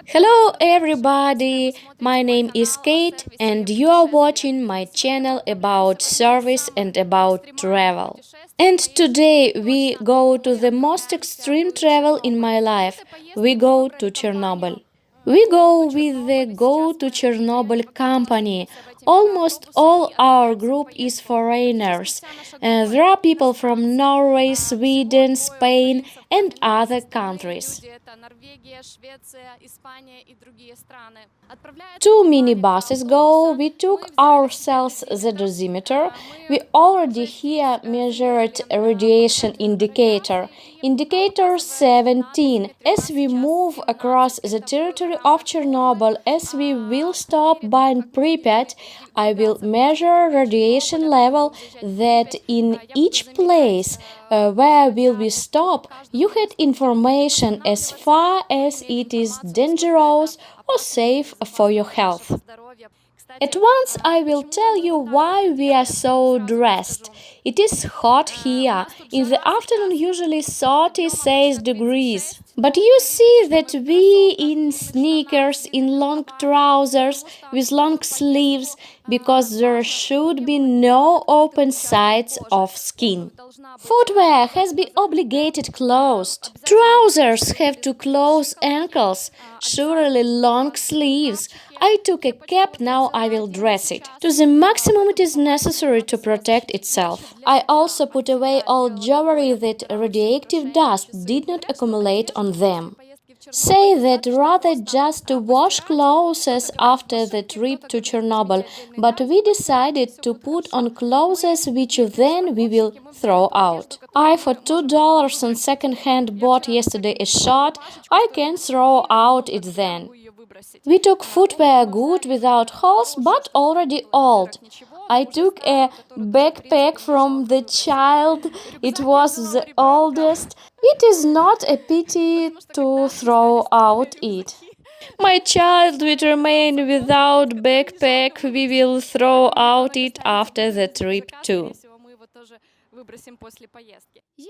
Hello everybody, my name is Kate and you are watching my channel about service and about travel. And today we go to the most extreme travel in my life. We go to Chernobyl. We go with the Go to Chernobyl company. Almost all our group is foreigners. There are people from Norway, Sweden, Spain, and other countries. Two minibuses go, we took ourselves the dosimeter. We already here measured a radiation indicator. Indicator 17. As we move across the territory of Chernobyl, as we will stop by Pripyat, I will measure radiation level that in each place where will we stop, you had information as far as it is dangerous or safe for your health. At once I will tell you why we are so dressed. It is hot here. In the afternoon usually 36 degrees. But you see that we in sneakers, in long trousers, with long sleeves, because there should be no open sides of skin. Footwear has been obligated closed. Trousers have to close ankles, surely long sleeves. I took a cap, now I will dress it. To the maximum it is necessary to protect itself. I also put away all jewelry that radioactive dust did not accumulate on them. Say that rather just to wash clothes after the trip to Chernobyl, but we decided to put on clothes which then we will throw out. I for $2 on second hand bought yesterday a shirt, I can throw out it then. We took footwear good without holes but already old. I took a backpack from the child, it was the oldest. It is not a pity to throw out it. My child will remain without backpack, we will throw out it after the trip too.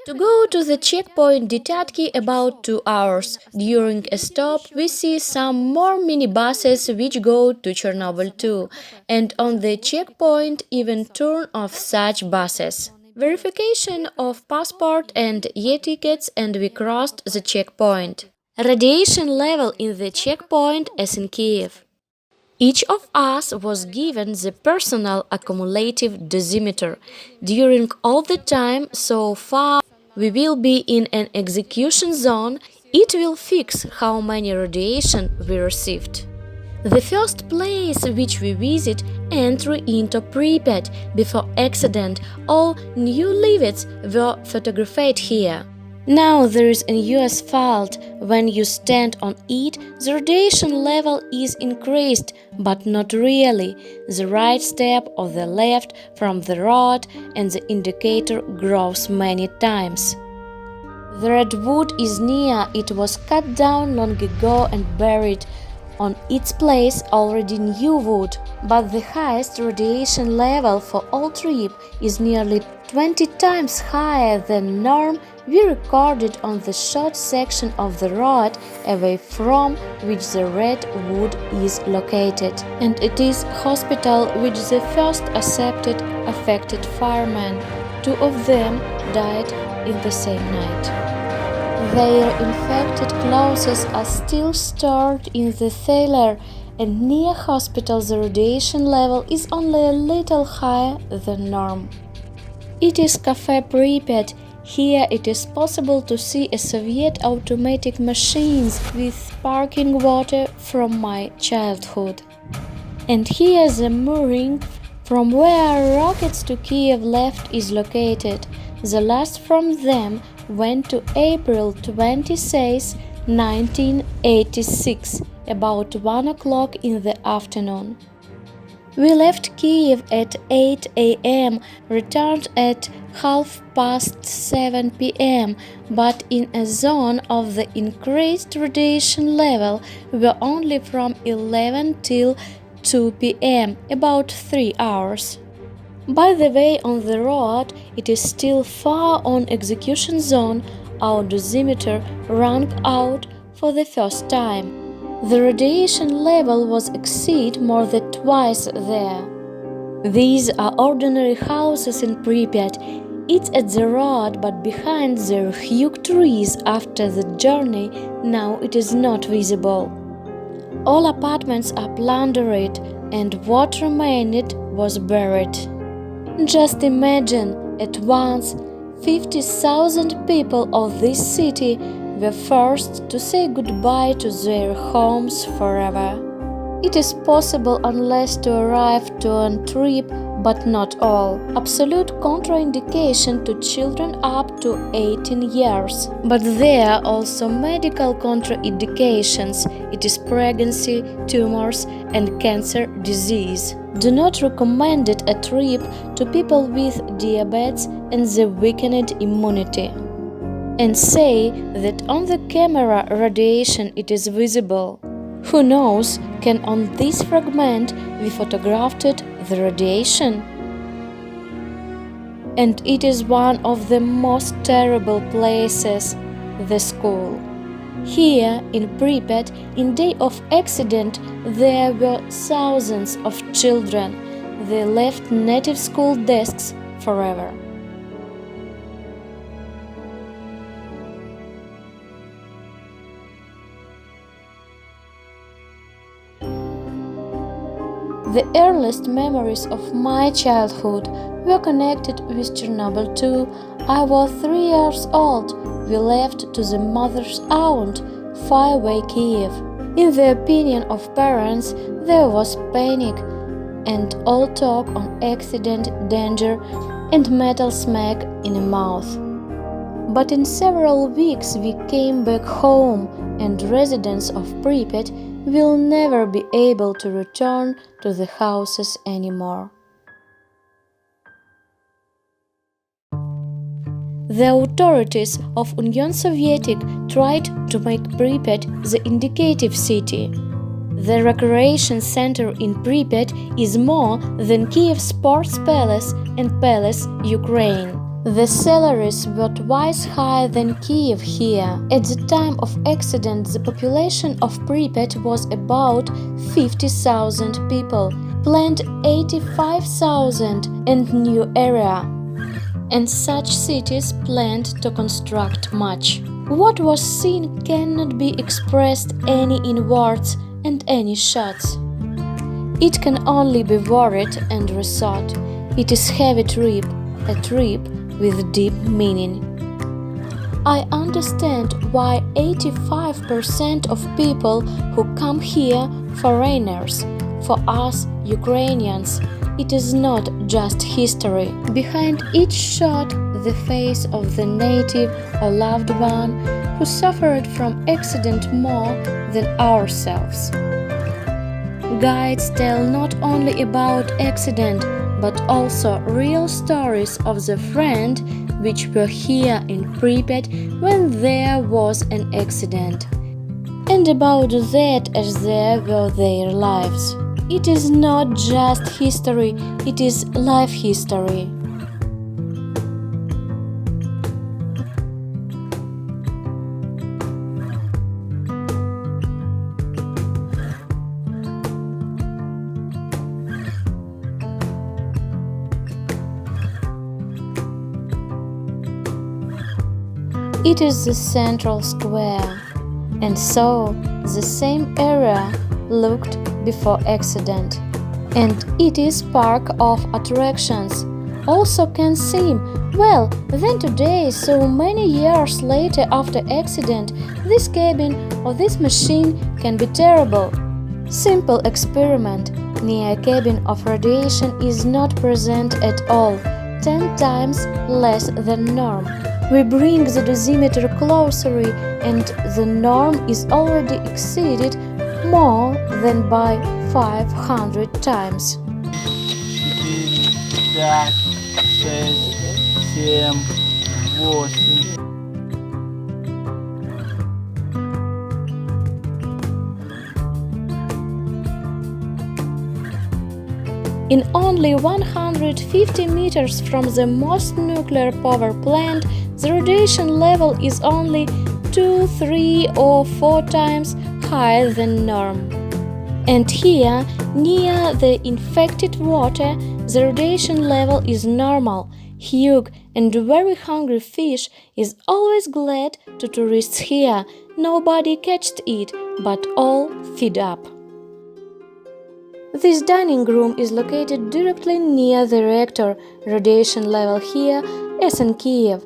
To go to the checkpoint Detatki about 2 hours. During a stop, we see some more minibuses which go to Chernobyl too, and on the checkpoint even turn off such buses. Verification of passport and e-tickets and we crossed the checkpoint. Radiation level in the checkpoint as in Kiev. Each of us was given the personal accumulative dosimeter. During all the time so far we will be in an execution zone, it will fix how many radiation we received. The first place which we visit, entry into Pripyat. Before accident, all new leaves were photographed here. Now there is a new asphalt. When you stand on it, the radiation level is increased, but not really. The right step or the left from the road and the indicator grows many times. The redwood is near, it was cut down long ago and buried. On its place already new wood, but the highest radiation level for all trip is nearly 20 times higher than norm we recorded on the short section of the road away from which the redwood is located. And it is hospital which the first accepted affected firemen. 2 of them died in the same night. Their infected clothes are still stored in the cellar, and near hospital the radiation level is only a little higher than norm. It is Cafe Pripyat. Here it is possible to see a Soviet automatic machines with sparkling water from my childhood. And here the mooring from where rockets to Kiev left is located. The last from them went to April 26, 1986, about 1 o'clock in the afternoon. We left Kiev at 8 a.m., returned at 7:30 p.m., but in a zone of the increased radiation level were only from 11 till 2 p.m., about 3 hours. By the way, on the road, it is still far on execution zone, our dosimeter rang out for the first time. The radiation level was exceeded more than twice there. These are ordinary houses in Pripyat. It's at the road, but behind there are huge trees. After the journey, now it is not visible. All apartments are plundered, and what remained was buried. Just imagine, at once, 50,000 people of this city were forced to say goodbye to their homes forever. It is possible unless to arrive to a trip, but not all. Absolute contraindication to children up to 18 years. But there are also medical contraindications. It is pregnancy, tumors and cancer disease. Do not recommend it a trip to people with diabetes and the weakened immunity. And say that on the camera radiation it is visible. Who knows, can on this fragment we photographed the radiation? And it is one of the most terrible places, the school. Here in Pripyat, in day of accident, there were thousands of children. They left native school desks forever. The earliest memories of my childhood were connected with Chernobyl too. I was 3 years old. We left to the mother's aunt, far away Kiev. In the opinion of parents, there was panic and all talk on accident, danger and metal smack in the mouth. But in several weeks we came back home, and residents of Pripyat will never be able to return to the houses anymore. The authorities of Union Soviet tried to make Pripyat the indicative city. The recreation center in Pripyat is more than Kiev Sports Palace and Palace Ukraine. The salaries were twice higher than Kiev here. At the time of accident, the population of Pripyat was about 50,000 people, planned 85,000 and new area. And such cities planned to construct much. What was seen cannot be expressed any in words and any shots. It can only be worried and rethought. It is heavy trip, a trip with deep meaning. I understand why 85% of people who come here foreigners. For us, Ukrainians, it is not just history. Behind each shot, the face of the native or loved one who suffered from accident more than ourselves. Guides tell not only about accident, but also real stories of the friend which were here in Pripyat when there was an accident, and about that as there were their lives. It is not just history, it is life history. It is the central square, and so the same area looked before accident. And it is park of attractions. Also can seem, well, then today, so many years later after accident, this cabin or this machine can be terrible. Simple experiment. Near a cabin of radiation is not present at all, 10 times less than norm. We bring the dosimeter closer, and the norm is already exceeded more than by 500 times. 4, 5, 6, 7, 8. In only 150 meters from the most nuclear power plant, the radiation level is only 2, 3 or 4 times higher than norm. And here, near the infected water, the radiation level is normal. Huge and very hungry fish is always glad to tourists here. Nobody catched it, but all feed up. This dining room is located directly near the reactor. Radiation level here as in Kiev.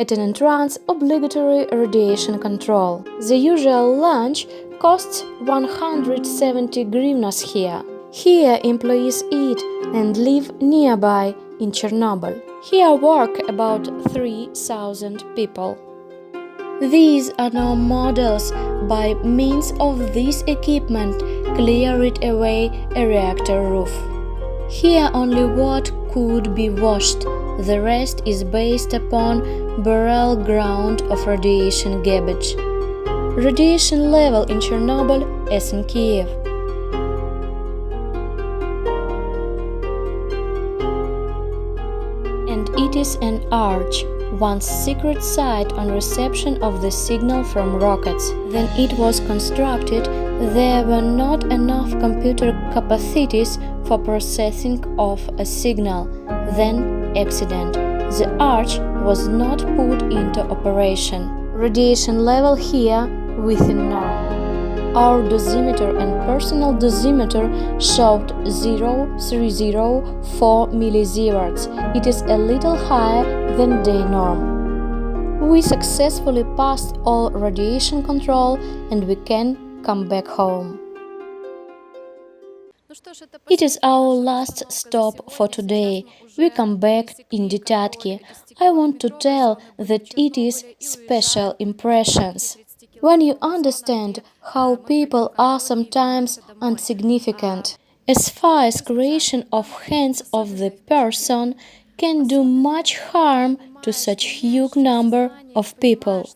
At an entrance, obligatory radiation control. The usual lunch costs 170 hryvnias here. Here employees eat and live nearby in Chernobyl. Here work about 3,000 people. These are now models. By means of this equipment, clear it away a reactor roof. Here only what could be washed. The rest is based upon burial ground of radiation garbage. Radiation level in Chernobyl as in Kiev. And it is an arch, one's secret site on reception of the signal from rockets. When it was constructed, there were not enough computer capacities for processing of a signal. Then accident. The arch was not put into operation. Radiation level here within norm. Our dosimeter and personal dosimeter showed 0.304 millisieverts. It is a little higher than day norm. We successfully passed all radiation control and we can come back home. It is our last stop for today. We come back in Ditatki. I want to tell that it is special impressions. When you understand how people are sometimes insignificant, as far as creation of hands of the person can do much harm to such huge number of people.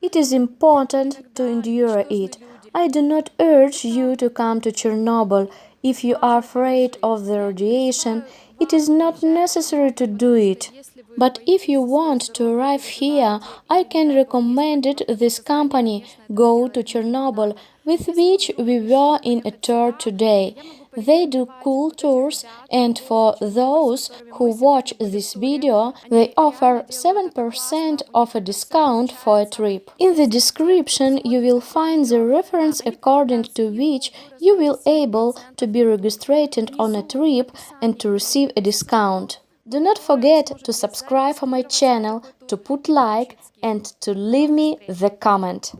It is important to endure it. I do not urge you to come to Chernobyl. If you are afraid of the radiation, it is not necessary to do it. But if you want to arrive here, I can recommend this company, Go to Chernobyl, with which we were in a tour today. They do cool tours, and for those who watch this video, they offer 7% of a discount for a trip. In the description you will find the reference according to which you will able to be registered on a trip and to receive a discount. Do not forget to subscribe for my channel, to put like and to leave me the comment.